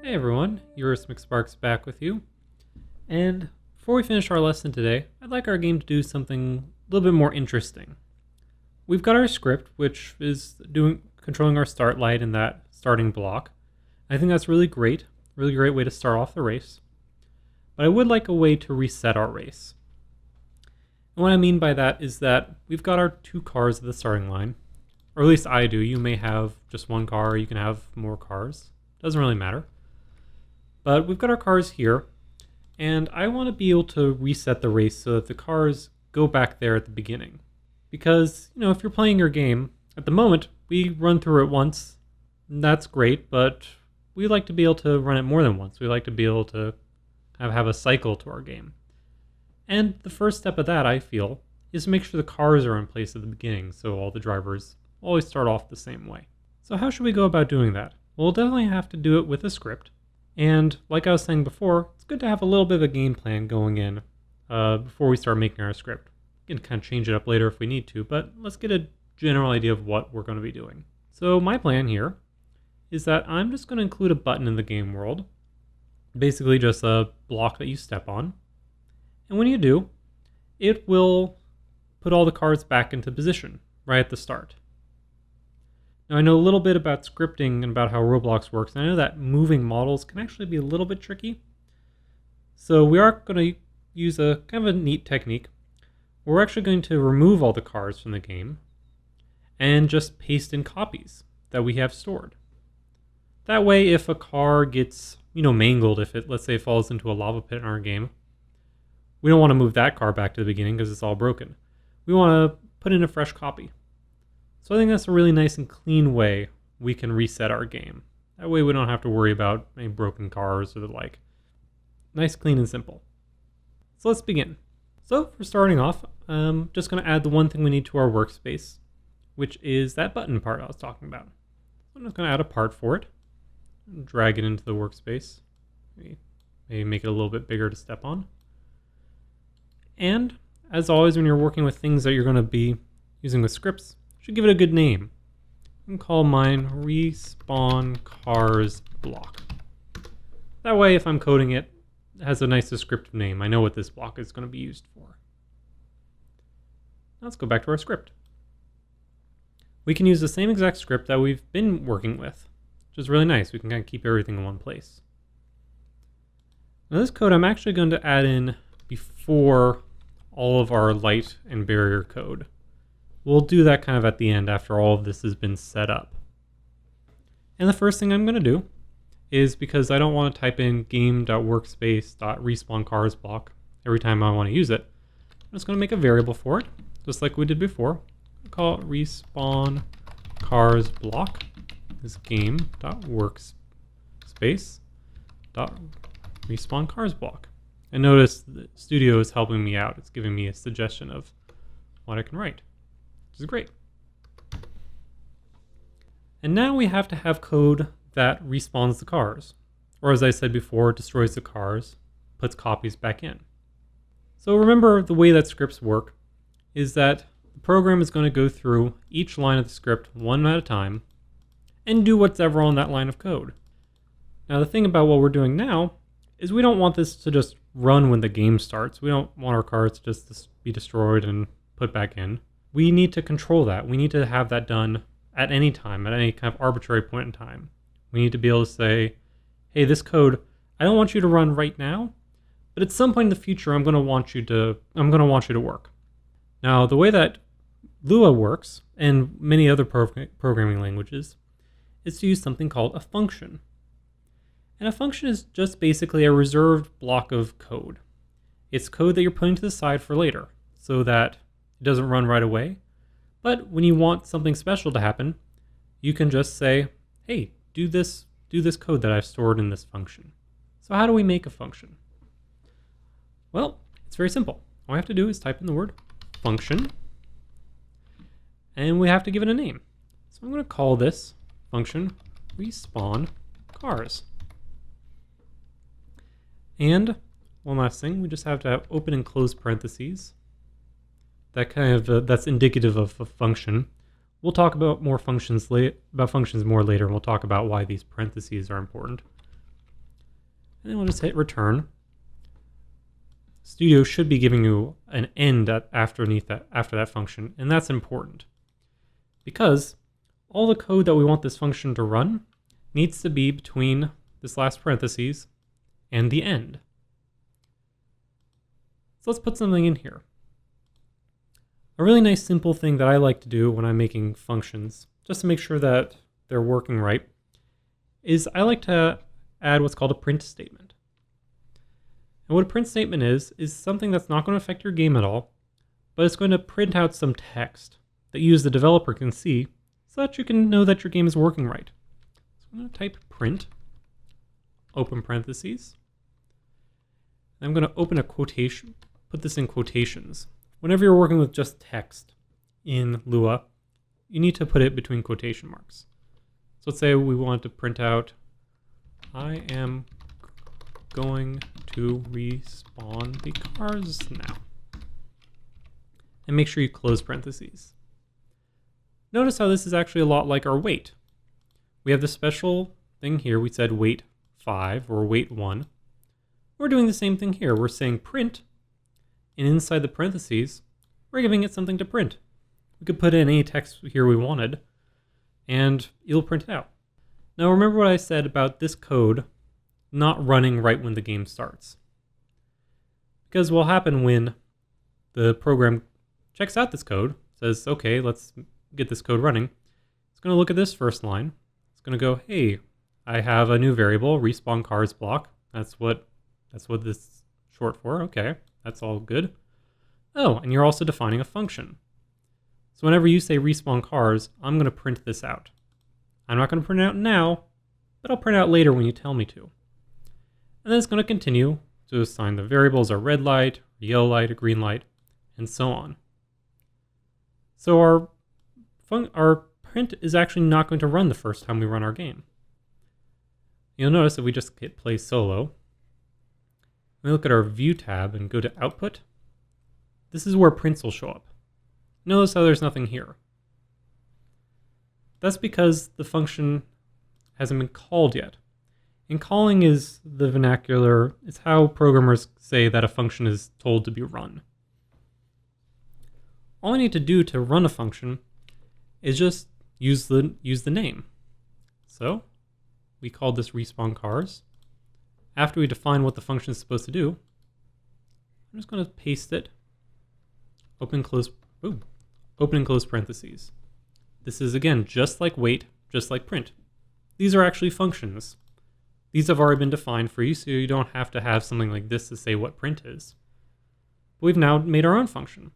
Hey everyone, UristMcSparks back with you. And before we finish our lesson today, I'd like our game to do something a little bit more interesting. We've got our script, which is controlling our start light in that starting block. I think that's really great way to start off the race. But I would like a way to reset our race. And what I mean by that is that we've got our two cars at the starting line, or at least I do. You may have just one car, or you can have more cars. Doesn't really matter. But we've got our cars here, and I want to be able to reset the race so that the cars go back there at the beginning. Because, if you're playing your game, at the moment, we run through it once, and that's great, but we like to be able to run it more than once. We like to be able to have a cycle to our game. And the first step of that, I feel, is to make sure the cars are in place at the beginning, so all the drivers always start off the same way. So how should we go about doing that? Well, we'll definitely have to do it with a script. And like I was saying before, it's good to have a little bit of a game plan going in before we start making our script. We can kind of change it up later if we need to, but let's get a general idea of what we're going to be doing. So my plan here is that I'm just going to include a button in the game world, basically just a block that you step on. And when you do, it will put all the cars back into position right at the start. Now I know a little bit about scripting and about how Roblox works, and I know that moving models can actually be a little bit tricky. So we are going to use a kind of a neat technique. We're actually going to remove all the cars from the game and just paste in copies that we have stored. That way, if a car gets, mangled, if it, let's say, falls into a lava pit in our game, we don't want to move that car back to the beginning because it's all broken. We want to put in a fresh copy. So I think that's a really nice and clean way we can reset our game. That way we don't have to worry about any broken cars or the like. Nice, clean, and simple. So let's begin. So for starting off, I'm just going to add the one thing we need to our workspace, which is that button part I was talking about. So I'm just going to add a part for it, and drag it into the workspace. Maybe make it a little bit bigger to step on. And as always, when you're working with things that you're going to be using with scripts, should give it a good name. I can call mine respawn cars block. That way, if I'm coding it, it has a nice descriptive name. I know what this block is going to be used for. Now let's go back to our script. We can use the same exact script that we've been working with, which is really nice. We can kind of keep everything in one place. Now this code I'm actually going to add in before all of our light and barrier code. We'll do that kind of at the end after all of this has been set up. And the first thing I'm going to do is, because I don't want to type in game.workspace.respawnCars block every time I want to use it, I'm just going to make a variable for it, just like we did before. I'll call it respawnCars block. This game.workspace.respawnCars block. And notice the studio is helping me out. It's giving me a suggestion of what I can write, which is great. And now we have to have code that respawns the cars, or as I said before, destroys the cars, puts copies back in. So remember, the way that scripts work is that the program is going to go through each line of the script one at a time and do whatever on that line of code. Now the thing about what we're doing now is we don't want this to just run when the game starts. We don't want our cars to just be destroyed and put back in. We need to control that. We need to have that done at any time, at any kind of arbitrary point in time. We need to be able to say, hey, this code, I don't want you to run right now, but at some point in the future, I'm going to want you to work. Now, the way that Lua works, and many other programming languages, is to use something called a function. And a function is just basically a reserved block of code. It's code that you're putting to the side for later, so that it doesn't run right away. But when you want something special to happen, you can just say, hey, do this code that I've stored in this function. So how do we make a function? Well, it's very simple. All we have to do is type in the word function, and we have to give it a name. So I'm going to call this function respawn cars. And one last thing, we just have to have open and close parentheses. That that's indicative of a function. We'll talk about functions more later, and we'll talk about why these parentheses are important. And then we'll just hit return. Studio should be giving you an end after that function, and that's important because all the code that we want this function to run needs to be between this last parentheses and the end. So let's put something in here. A really nice simple thing that I like to do when I'm making functions, just to make sure that they're working right, is I like to add what's called a print statement. And what a print statement is something that's not going to affect your game at all, but it's going to print out some text that you as the developer can see so that you can know that your game is working right. So I'm going to type print, open parentheses. I'm going to open a quotation, put this in quotations. Whenever you're working with just text in Lua, you need to put it between quotation marks. So let's say we want to print out, I am going to respawn the cars now. And make sure you close parentheses. Notice how this is actually a lot like our wait. We have this special thing here. We said wait 5 or wait 1. We're doing the same thing here. We're saying print, and inside the parentheses, we're giving it something to print. We could put in any text here we wanted, and it'll print it out. Now remember what I said about this code not running right when the game starts. Because what will happen when the program checks out this code, says, okay, let's get this code running. It's going to look at this first line. It's going to go, hey, I have a new variable, respawn cars block. That's what this is short for. Okay, that's all good. Oh, and you're also defining a function. So whenever you say respawn cars, I'm going to print this out. I'm not going to print it out now, but I'll print it out later when you tell me to. And then it's going to continue to assign the variables a red light, a yellow light, a green light, and so on. So our print is actually not going to run the first time we run our game. You'll notice if we just hit play solo, we look at our view tab and go to output, this is where prints will show up. Notice how there's nothing here. That's because the function hasn't been called yet. And calling is the vernacular, it's how programmers say that a function is told to be run. All I need to do to run a function is just use the name. So we called this respawn cars. After we define what the function is supposed to do, I'm just going to paste it, open and close parentheses. This is again just like wait, just like print. These are actually functions. These have already been defined for you, so you don't have to have something like this to say what print is. But we've now made our own function.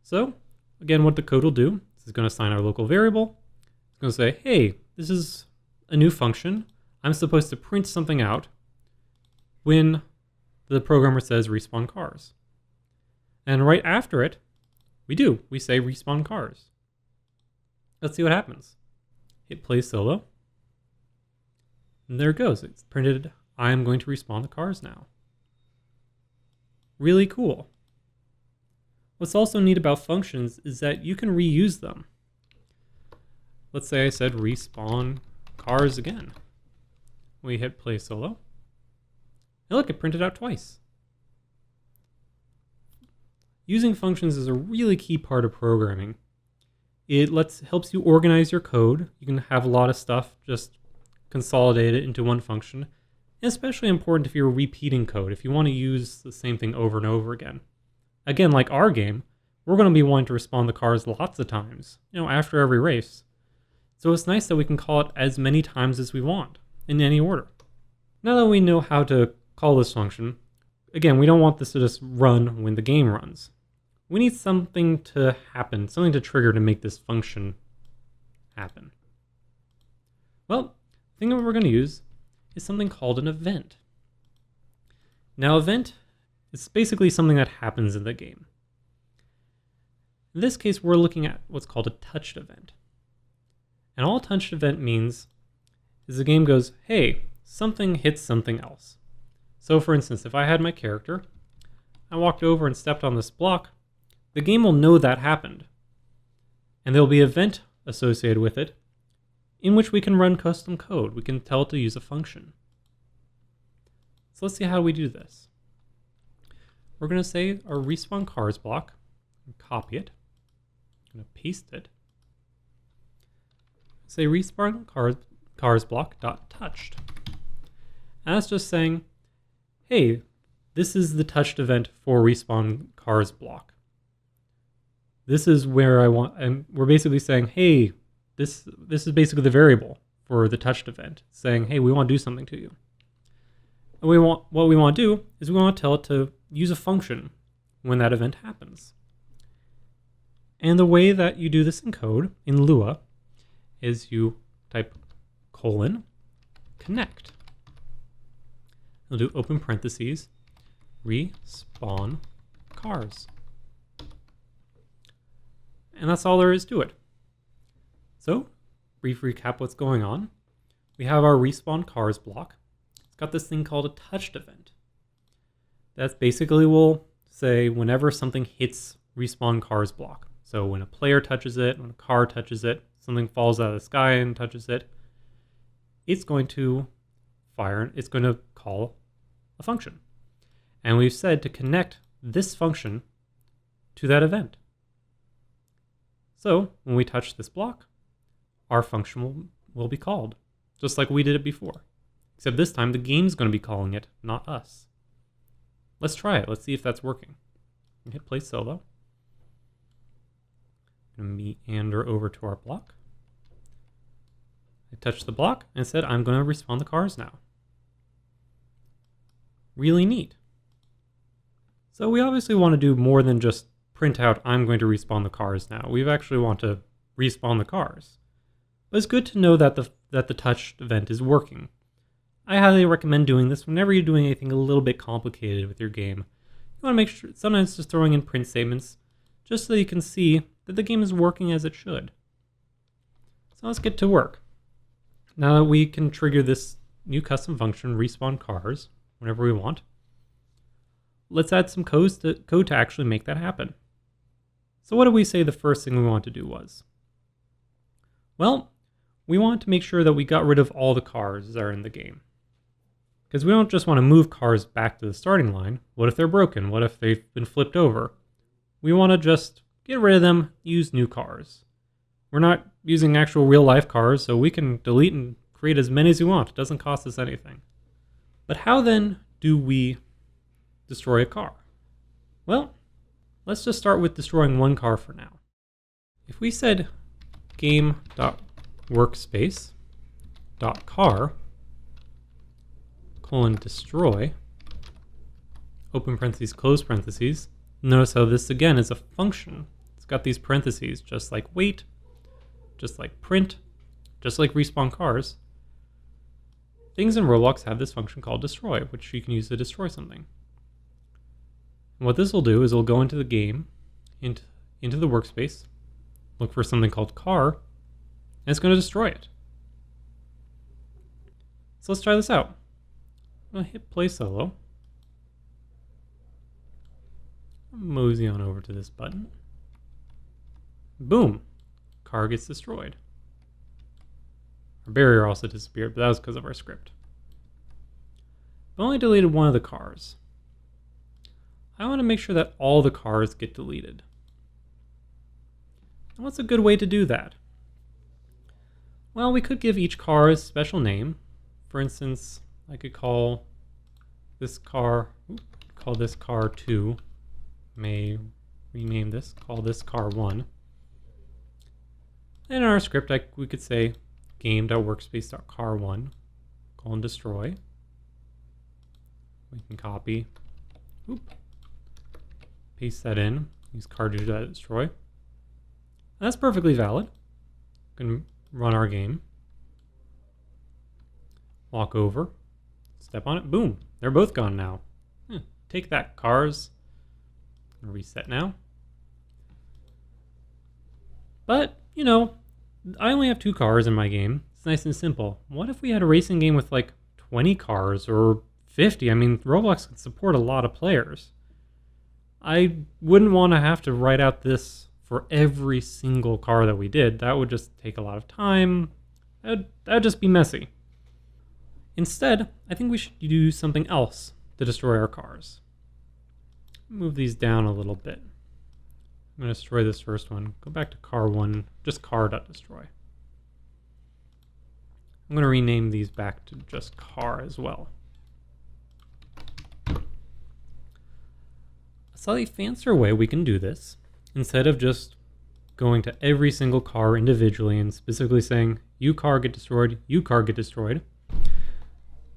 So, again, what the code will do, this is going to assign our local variable. It's going to say, hey, this is a new function. I'm supposed to print something out when the programmer says respawn cars. And right after it, we say respawn cars. Let's see what happens. Hit play solo. And there it goes. It's printed, I am going to respawn the cars now. Really cool. What's also neat about functions is that you can reuse them. Let's say I said respawn cars again. We hit play solo. And look, it printed out twice. Using functions is a really key part of programming. It helps you organize your code. You can have a lot of stuff just consolidate it into one function. And especially important if you're repeating code, if you want to use the same thing over and over again. Again, like our game, we're going to be wanting to respawn the cars lots of times, after every race. So it's nice that we can call it as many times as we want, in any order. Now that we know how to call this function, again, we don't want this to just run when the game runs. We need something to happen, something to trigger to make this function happen. Well, the thing that we're going to use is something called an event. Now, event is basically something that happens in the game. In this case, we're looking at what's called a touched event. And all a touched event means is the game goes, hey, something hits something else. So for instance, if I had my character, I walked over and stepped on this block, the game will know that happened. And there'll be an event associated with it in which we can run custom code. We can tell it to use a function. So let's see how we do this. We're going to say our respawn cars block, and copy it. I'm going to paste it. Say respawn cars block dot touched. And that's just saying, hey, this is the touched event for respawn cars block. This is where I want, and we're basically saying, hey, this is basically the variable for the touched event, saying, hey, we want to do something to you. And what we want to do is we want to tell it to use a function when that event happens. And the way that you do this in code, in Lua, is you type :connect. You'll do open parentheses, respawn cars. And that's all there is to it. So, brief recap what's going on. We have our respawn cars block. It's got this thing called a touched event. That's basically will say whenever something hits respawn cars block. So when a player touches it, when a car touches it, something falls out of the sky and touches it, it's going to fire, it's going to call a function. And we've said to connect this function to that event. So when we touch this block, our function will be called, just like we did it before. Except this time the game's going to be calling it, not us. Let's try it. Let's see if that's working. Hit play solo. I'm going to meander over to our block. I touched the block and said I'm going to respawn the cars now. Really neat. So we obviously want to do more than just print out I'm going to respawn the cars now. We actually want to respawn the cars. But it's good to know that the touched event is working. I highly recommend doing this whenever you're doing anything a little bit complicated with your game. You want to make sure, sometimes just throwing in print statements, just so you can see that the game is working as it should. So let's get to work. Now that we can trigger this new custom function, respawn cars, whenever we want, let's add some code to actually make that happen. So what did we say the first thing we want to do was? Well, we want to make sure that we got rid of all the cars that are in the game. Because we don't just want to move cars back to the starting line. What if they're broken? What if they've been flipped over? We want to just get rid of them, use new cars. We're not using actual real-life cars, so we can delete and create as many as we want. It doesn't cost us anything. But how then do we destroy a car? Well, let's just start with destroying one car for now. If we said game.workspace.car :destroy, open parentheses, close parentheses. Notice how this again is a function. It's got these parentheses, just like wait, just like print, just like respawn cars. Things in Roblox have this function called destroy, which you can use to destroy something. And what this will do is it'll go into the game, into the workspace, look for something called car, and it's going to destroy it. So let's try this out. I'm going to hit play solo. Mosey on over to this button. Boom! Car gets destroyed. Our barrier also disappeared, but that was because of our script. But only deleted one of the cars. I want to make sure that all the cars get deleted. And what's a good way to do that? Well, we could give each car a special name. For instance, I could call this car 2. May rename this, call this car 1. And in our script, we could say game.workspace.car1 : destroy. We can copy, paste that in, use car2.destroy. And that's perfectly valid. We can run our game, walk over, step on it, boom, they're both gone now. Take that, cars. Reset now. But, you know, I only have 2 cars in my game. It's nice and simple. What if we had a racing game with like 20 cars or 50? I mean, Roblox could support a lot of players. I wouldn't want to have to write out this for every single car that we did. That would just take a lot of time. That'd just be messy. Instead, I think we should do something else to destroy our cars. Move these down a little bit. I'm going to destroy this first one. Go back to car1, just car.destroy. I'm going to rename these back to just car as well. A slightly fancier way we can do this, instead of just going to every single car individually and specifically saying, you car get destroyed, you car get destroyed,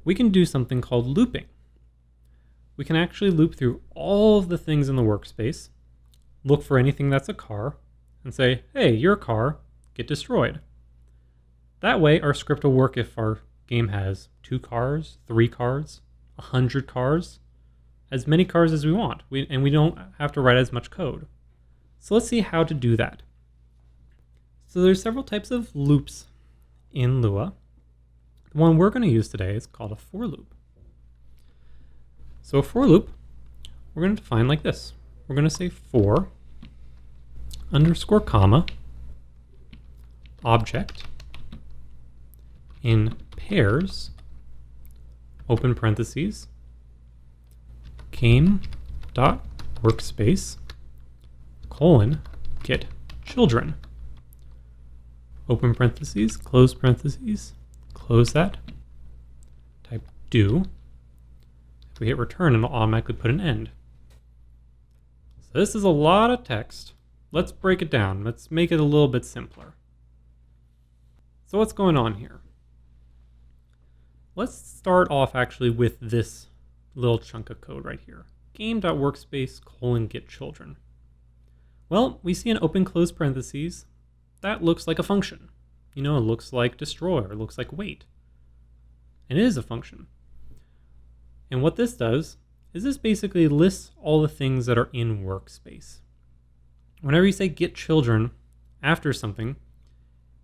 we can do something called looping. We can actually loop through all of the things in the workspace, look for anything that's a car, and say, hey, your car, get destroyed. That way, our script will work if our game has 2 cars, 3 cars, 100 cars, as many cars as we want, and we don't have to write as much code. So let's see how to do that. So there's several types of loops in Lua. The one we're going to use today is called a for loop. So a for loop, we're going to define like this. We're going to say for underscore comma object in pairs, open parentheses, game dot workspace colon get children, open parentheses, close that, type do. If we hit return, it'll automatically put an end. So this is a lot of text. Let's break it down. Let's make it a little bit simpler. So what's going on here? Let's start off actually with this little chunk of code right here. Game.workspace colon get children. Well, we see an open close parentheses. That looks like a function. You know, it looks like destroy, or it looks like wait. And it is a function. And what this does is this basically lists all the things that are in workspace. Whenever you say get children after something,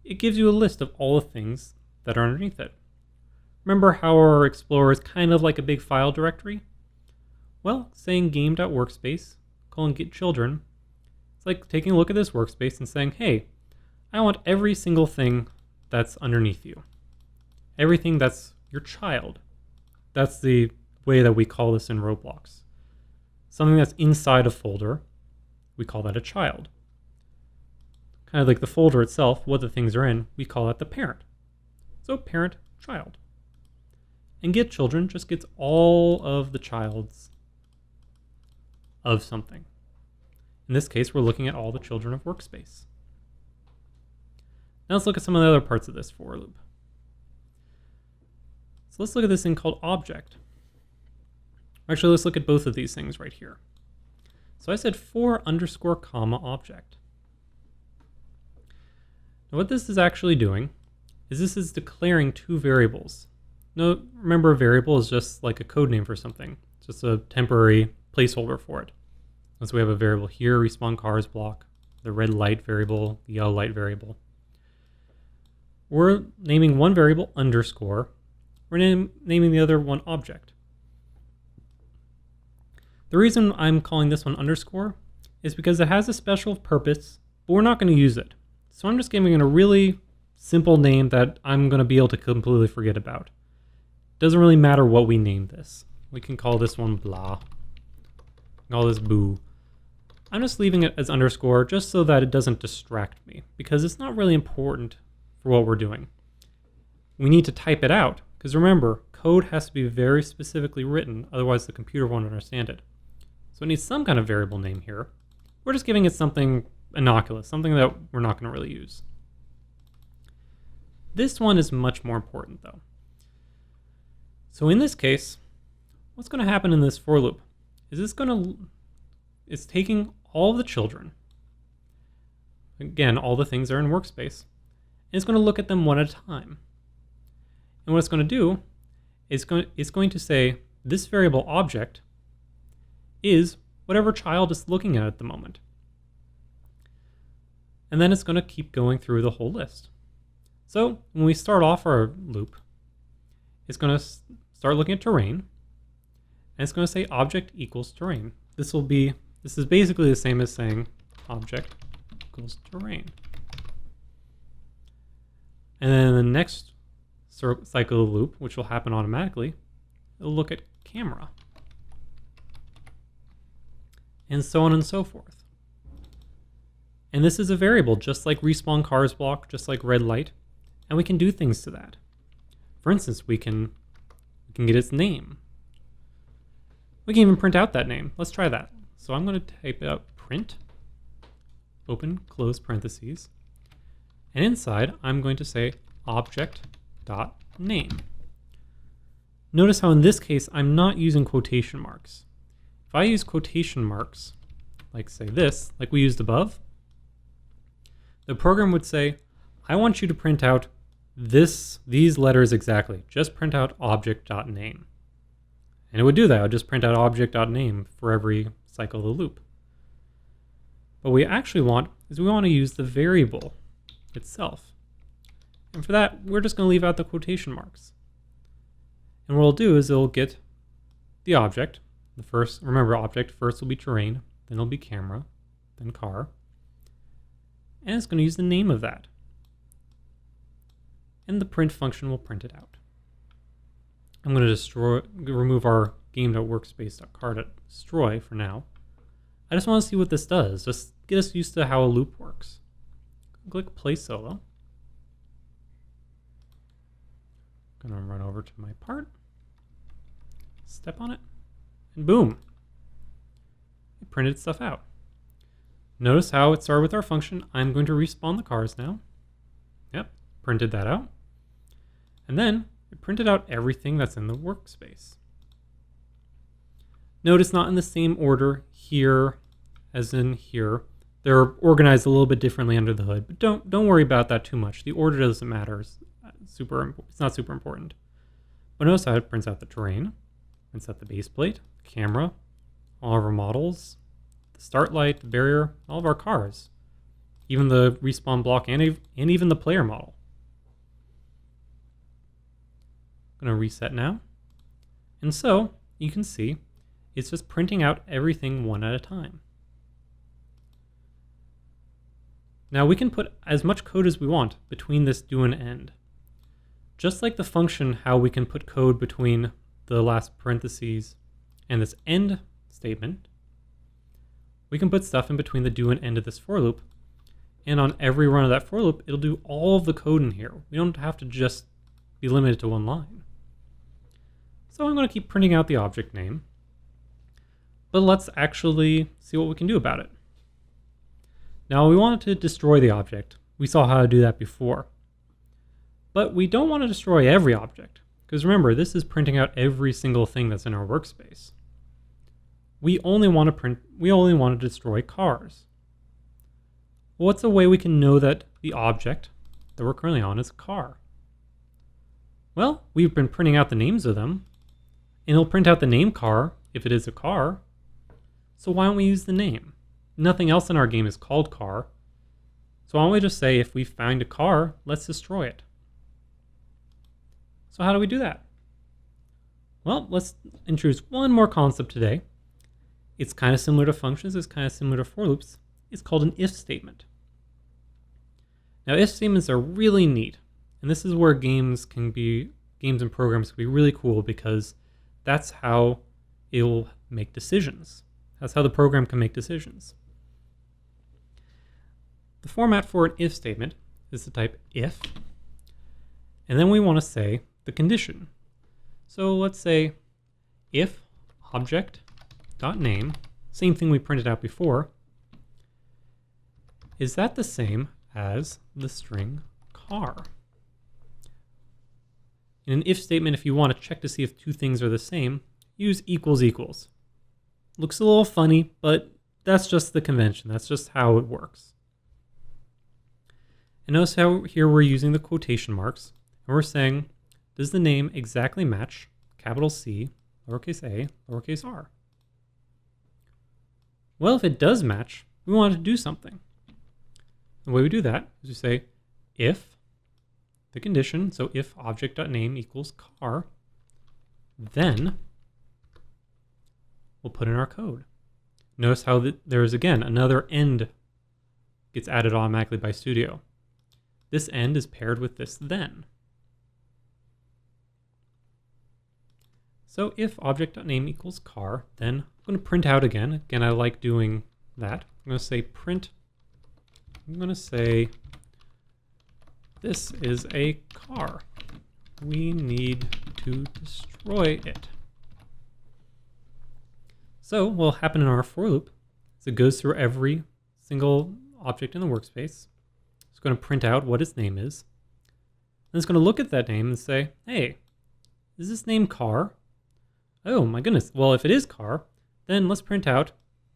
it gives you a list of all the things that are underneath it. Remember how our Explorer is kind of like a big file directory? Well, saying game.workspace colon get children, it's like taking a look at this workspace and saying, hey, I want every single thing that's underneath you. Everything that's your child. That's the way that we call this in Roblox. Something that's inside a folder, we call that a child. Kind of like the folder itself, what the things are in, we call that the parent. So parent, child. And get children just gets all of the childs of something. In this case, we're looking at all the children of workspace. Now let's look at some of the other parts of this for loop. So let's look at this thing called object. Actually, let's look at both of these things right here. So I said for underscore comma object. Now what this is actually doing is this is declaring 2 variables. Now remember, a variable is just like a code name for something. It's just a temporary placeholder for it. So we have a variable here, respawn cars block, the red light variable, the yellow light variable. We're naming one variable underscore. We're naming the other one object. The reason I'm calling this one underscore is because it has a special purpose, but we're not going to use it. So I'm just giving it a really simple name that I'm going to be able to completely forget about. Doesn't really matter what we name this. We can call this one blah. Call this boo. I'm just leaving it as underscore just so that it doesn't distract me, because it's not really important for what we're doing. We need to type it out, because remember, code has to be very specifically written, otherwise the computer won't understand it. So it needs some kind of variable name here. We're just giving it something innocuous, something that we're not going to really use. This one is much more important though. So in this case, what's going to happen in this for loop is it's taking all the children, again, all the things that are in workspace, and it's going to look at them one at a time. And what it's going to do is it's going to say this variable object is whatever child is looking at the moment. And then it's going to keep going through the whole list. So when we start off our loop, it's going to start looking at terrain, and it's going to say object equals terrain. This is basically the same as saying object equals terrain. And then the next cycle of the loop, which will happen automatically, it'll look at camera. And so on and so forth. And this is a variable, just like respawn cars block, just like red light, and we can do things to that. For instance, we can get its name. We can even print out that name. Let's try that. So I'm going to type out print, open, close parentheses, and inside I'm going to say object.name. Notice how in this case I'm not using quotation marks. If I use quotation marks, like say this, like we used above, the program would say, I want you to print out these letters exactly. Just print out object.name. And it would do that. It would just print out object.name for every cycle of the loop. What we actually want is we want to use the variable itself. And for that, we're just going to leave out the quotation marks. And what it'll do is it'll get the object. The first, remember, object first will be terrain, then it'll be camera, then car. And it's going to use the name of that. And the print function will print it out. I'm going to remove our game.workspace.car.destroy for now. I just want to see what this does. Just get us used to how a loop works. Click play solo. I'm going to run over to my part, step on it, and boom. It printed stuff out. Notice how it started with our function. I'm going to respawn the cars now. Yep, printed that out. And then it printed out everything that's in the workspace. Notice not in the same order here as in here. They're organized a little bit differently under the hood, but don't worry about that too much. The order doesn't matter. It's not super important. But notice how it prints out the terrain, prints out the base plate, camera, all of our models, the start light, the barrier, all of our cars, even the respawn block and even the player model. I'm going to reset now. And so you can see it's just printing out everything one at a time. Now we can put as much code as we want between this do and end. Just like the function, how we can put code between the last parentheses and this end statement, we can put stuff in between the do and end of this for loop. And on every run of that for loop, it'll do all of the code in here. We don't have to just be limited to one line. So I'm going to keep printing out the object name. But let's actually see what we can do about it. Now we wanted to destroy the object. We saw how to do that before. But we don't want to destroy every object, because remember, this is printing out every single thing that's in our workspace. We only want to destroy cars. Well, what's a way we can know that the object that we're currently on is a car? Well, we've been printing out the names of them, and it'll print out the name car if it is a car. So why don't we use the name? Nothing else in our game is called car. So why don't we just say, if we find a car, let's destroy it. So how do we do that? Well, let's introduce one more concept today. It's kind of similar to functions. It's kind of similar to for loops. It's called an if statement. Now, if statements are really neat. And this is where games and programs can be really cool, because that's how it'll make decisions. That's how the program can make decisions. The format for an if statement is to type if, and then we want to say the condition. So let's say if object.name, same thing we printed out before, is that the same as the string car? In an if statement, if you want to check to see if two things are the same, use equals equals. Looks a little funny, but that's just the convention. That's just how it works. And notice how here we're using the quotation marks, and we're saying, does the name exactly match capital C, lowercase a, lowercase r? Well, if it does match, we want to do something. The way we do that is we say if the condition, so if object.name equals car, then we'll put in our code. Notice how there is, again, another end gets added automatically by Studio. This end is paired with this then. So if object.name equals car, then I'm going to print out again. Again, I like doing that. I'm going to say print. I'm going to say this is a car. We need to destroy it. So what will happen in our for loop is it goes through every single object in the workspace. It's going to print out what its name is. And it's going to look at that name and say, hey, is this name car? Oh my goodness. Well, if it is car, then let's print out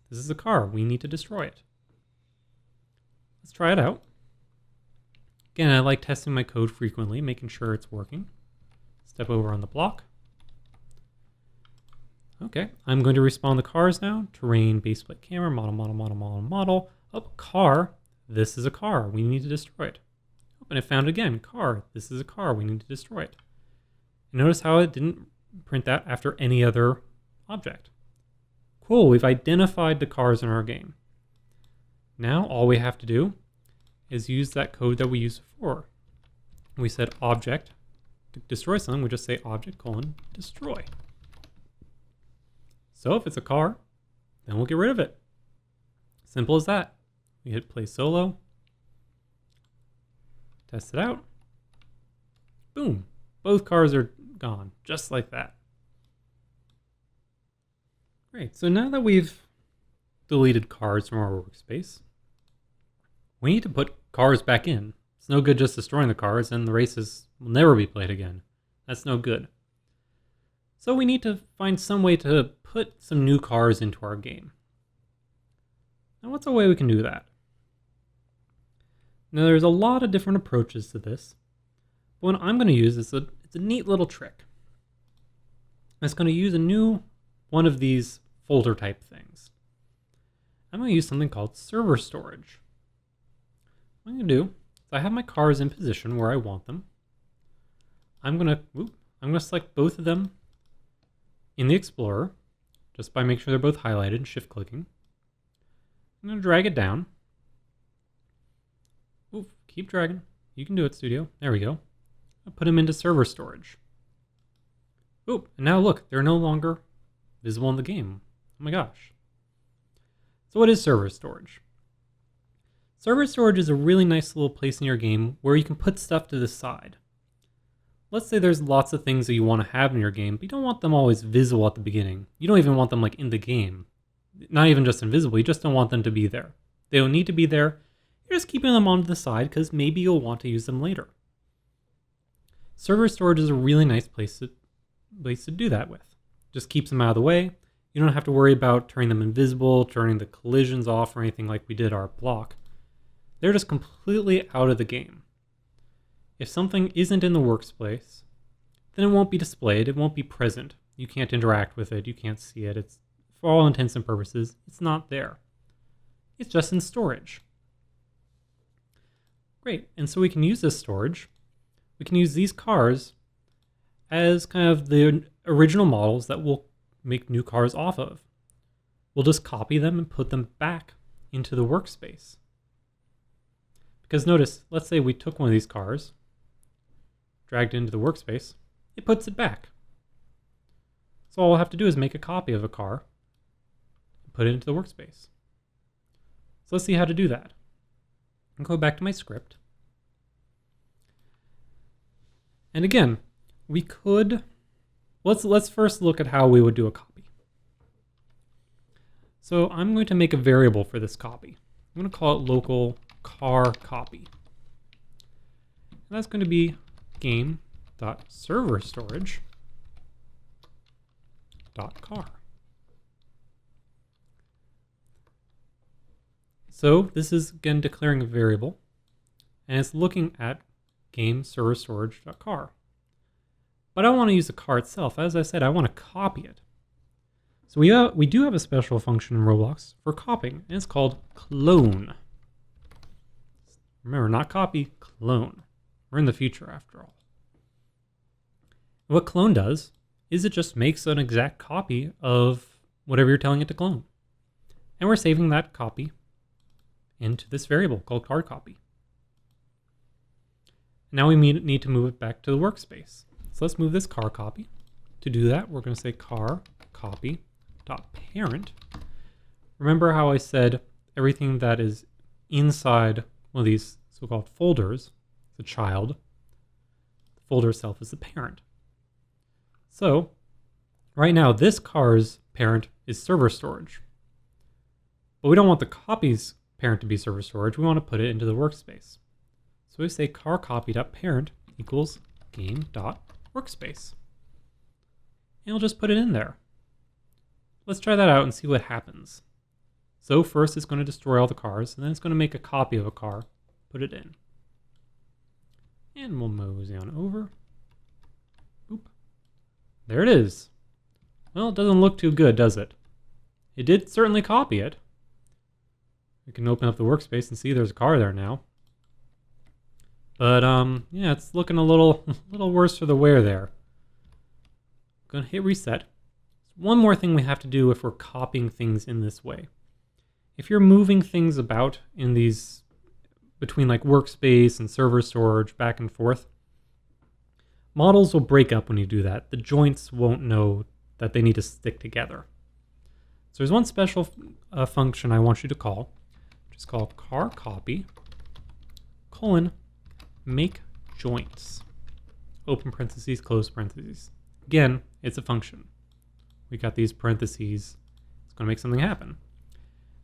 this is a car. We need to destroy it. Let's try it out. Again, I like testing my code frequently, making sure it's working. Step over on the block. Okay, I'm going to respawn the cars now. Terrain, base plate, camera, model. Oh, car. This is a car. We need to destroy it. Oh, and it found it again. Car. This is a car. We need to destroy it. And notice how it didn't print that after any other object. Cool, we've identified the cars in our game. Now all we have to do is use that code that we used before. We said object to destroy something. We just say object : destroy. So if it's a car, then we'll get rid of it. Simple as that. We hit play solo. Test it out. Boom. Both cars are gone, just like that. Great. So now that we've deleted cars from our workspace, we need to put cars back in. It's no good just destroying the cars and the races will never be played again. That's no good. So we need to find some way to put some new cars into our game. Now what's a way we can do that? Now there's a lot of different approaches to this. But what I'm going to use is it's a neat little trick. It's going to use a new one of these folder type things. I'm going to use something called server storage. What I'm going to do is I have my cars in position where I want them. I'm going to select both of them in the Explorer, just by making sure they're both highlighted and shift clicking. I'm going to drag it down. Ooh, keep dragging. You can do it, Studio. There we go. I'll put them into server storage. Ooh, and now look, they're no longer visible in the game. Oh my gosh. So what is server storage? Server storage is a really nice little place in your game where you can put stuff to the side. Let's say there's lots of things that you want to have in your game, but you don't want them always visible at the beginning. You don't even want them like in the game. Not even just invisible, you just don't want them to be there. They don't need to be there. You're just keeping them on the side because maybe you'll want to use them later. Server storage is a really nice place to do that with. Just keeps them out of the way. You don't have to worry about turning them invisible, turning the collisions off or anything like we did our block. They're just completely out of the game. If something isn't in the workspace, then it won't be displayed, it won't be present. You can't interact with it, you can't see it. It's, for all intents and purposes, it's not there. It's just in storage. Great, and so we can use this storage. We can use these cars as kind of the original models that we'll make new cars off of. We'll just copy them and put them back into the workspace. Because notice, let's say we took one of these cars, dragged it into the workspace, it puts it back. So all we'll have to do is make a copy of a car and put it into the workspace. So let's see how to do that. I'll go back to my script. And again, we could, let's first look at how we would do a copy. So I'm going to make a variable for this copy. I'm going to call it local car copy. And that's going to be game.serverStorage.car. So this is again declaring a variable, and it's looking at game.serverStorage.car. But I want to use the car itself. As I said, I want to copy it. So we do have a special function in Roblox for copying, and it's called clone. Remember, not copy, clone. We're in the future after all. What clone does is it just makes an exact copy of whatever you're telling it to clone. And we're saving that copy into this variable called car copy. Now we need to move it back to the workspace. So let's move this car copy to do that, we're going to say car copy dot parent. Remember how I said everything that is inside one of these so-called folders is a child. The folder itself is the parent. So right now, this car's parent is server storage. But we don't want the copy's parent to be server storage. We want to put it into the workspace. So we say car copy.parent equals game.workspace. And we'll just put it in there. Let's try that out and see what happens. So first it's going to destroy all the cars, and then it's going to make a copy of a car, put it in. And we'll mosey on over. Boop. There it is. Well, it doesn't look too good, does it? It did certainly copy it. We can open up the workspace and see there's a car there now. But yeah, it's looking a little worse for the wear there. Gonna hit reset. One more thing we have to do if we're copying things in this way. If you're moving things about in these between like workspace and server storage back and forth, models will break up when you do that. The joints won't know that they need to stick together. So there's one special function I want you to call, which is called car copy make joints. Open parentheses, close parentheses. Again, it's a function. We got these parentheses. It's going to make something happen.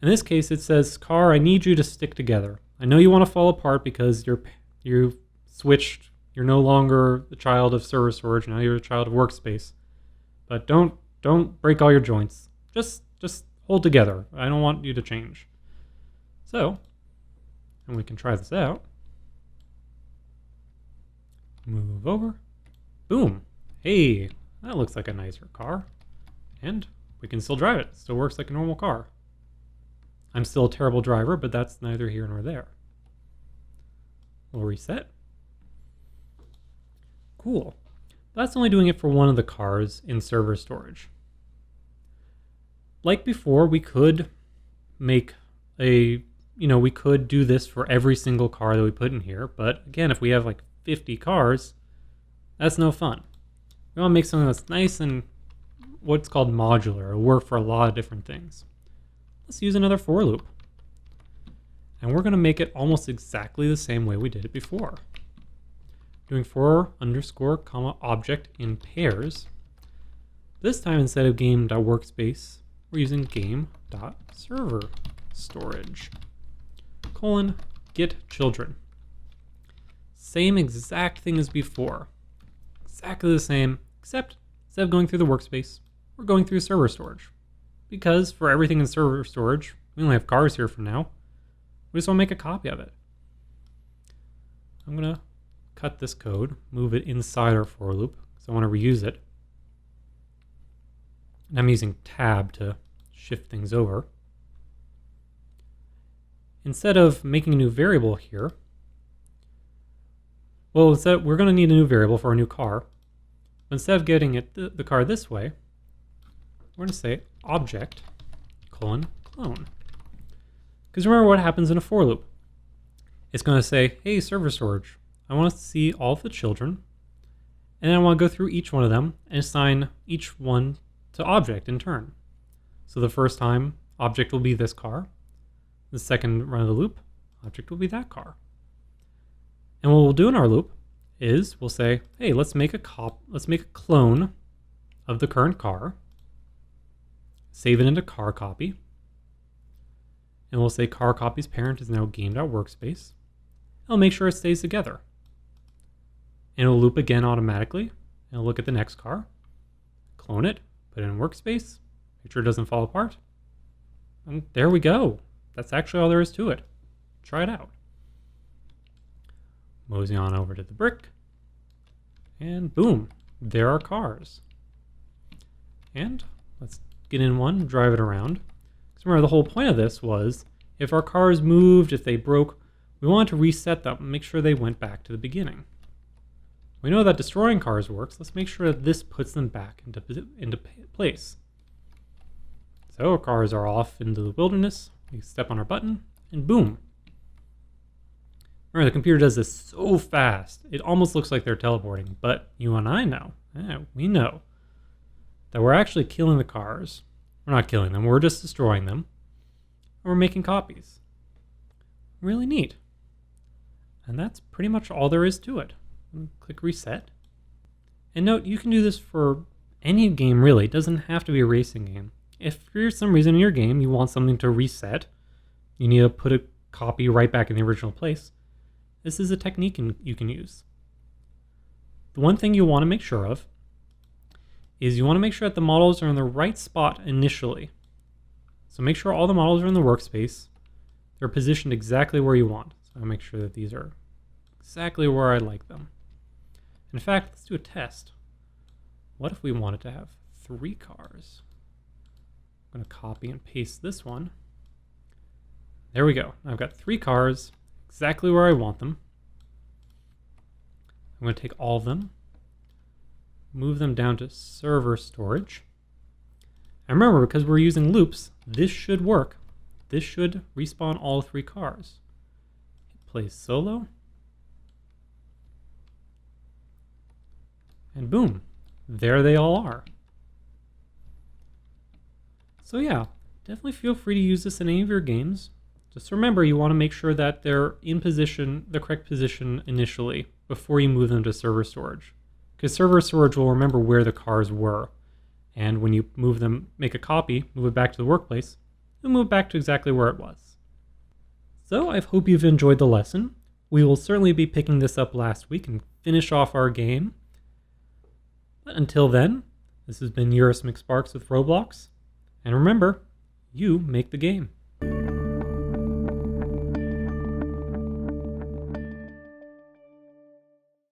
In this case, it says, car, I need you to stick together. I know you want to fall apart because you've switched. You're no longer the child of server storage. Now you're a child of workspace. But don't break all your joints. Just hold together. I don't want you to change. So, and we can try this out. Move over. Boom. Hey, that looks like a nicer car. And we can still drive it. It still works like a normal car. I'm still a terrible driver, but that's neither here nor there. We'll reset. Cool. That's only doing it for one of the cars in server storage. Like before, we could make we could do this for every single car that we put in here. But again, if we have like 50 cars, that's no fun. We want to make something that's nice and what's called modular. It'll work for a lot of different things. Let's use another for loop. And we're going to make it almost exactly the same way we did it before. Doing for underscore comma object in pairs. This time, instead of game.workspace, we're using game.serverStorage. Get children. Same exact thing as before. Exactly the same, except instead of going through the workspace, we're going through server storage. Because for everything in server storage, we only have cars here for now. We just want to make a copy of it. I'm going to cut this code, move it inside our for loop, because I want to reuse it. And I'm using tab to shift things over. Instead of making a new variable here, well, instead we're going to need a new variable for our new car. But instead of getting it the car this way, we're going to say object clone. Because remember what happens in a for loop. It's going to say, hey, server storage, I want to see all of the children, and then I want to go through each one of them and assign each one to object in turn. So the first time, object will be this car. The second run of the loop, object will be that car. And what we'll do in our loop is we'll say, hey, let's make a clone of the current car, save it into car copy, and we'll say car copy's parent is now game.workspace. It'll make sure it stays together. And it'll loop again automatically, and it'll look at the next car, clone it, put it in workspace, make sure it doesn't fall apart, and there we go. That's actually all there is to it. Try it out. Mosey on over to the brick, and boom, there are cars. And let's get in one and drive it around. Because remember, the whole point of this was if our cars moved, if they broke, we wanted to reset them and make sure they went back to the beginning. We know that destroying cars works. Let's make sure that this puts them back into place. So our cars are off into the wilderness. We step on our button, and boom. Remember, the computer does this so fast, it almost looks like they're teleporting, but you and I know, we know, that we're actually killing the cars. We're not killing them, we're just destroying them. And we're making copies. Really neat. And that's pretty much all there is to it. Click reset. And note, you can do this for any game really. It doesn't have to be a racing game. If for some reason in your game you want something to reset, you need to put a copy right back in the original place, this is a technique you can use. The one thing you want to make sure of is you want to make sure that the models are in the right spot initially. So make sure all the models are in the workspace. They're positioned exactly where you want. So I'll make sure that these are exactly where I like them. In fact, let's do a test. What if we wanted to have 3 cars? I'm going to copy and paste this one. There we go. I've got 3 cars exactly where I want them. I'm going to take all of them, move them down to server storage. And remember, because we're using loops, this should work. This should respawn all 3 cars. Hit play solo. And boom, there they all are. So yeah, definitely feel free to use this in any of your games. Just remember, you want to make sure that they're in position, the correct position initially, before you move them to server storage. Because server storage will remember where the cars were. And when you move them, make a copy, move it back to the workplace, it'll move back to exactly where it was. So I hope you've enjoyed the lesson. We will certainly be picking this up last week and finish off our game. But until then, this has been UristMcSparks with Roblox. And remember, you make the game.